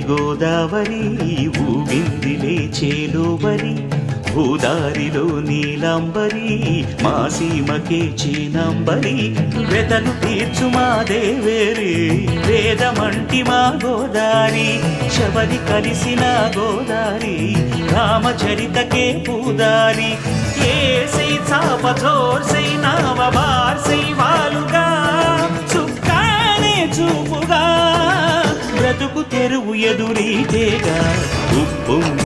గోదావరి ఊగిందిలే చేలోబరి భూదారిలో నీలాంబరి మా సీమకే చీనాంబరి వెతలు తీర్చు మా దేవేరి వేదమంటి మా గోదారి శబరి కలిసిన గోదారి రామచరితకే పూదారి ఏసై చాప జోర్సై నావ బార్సై వాలుగా చుక్కానే చూపుగా బ్రతుకు తెరువు ఎదురీతేగా ఉప్పొంగి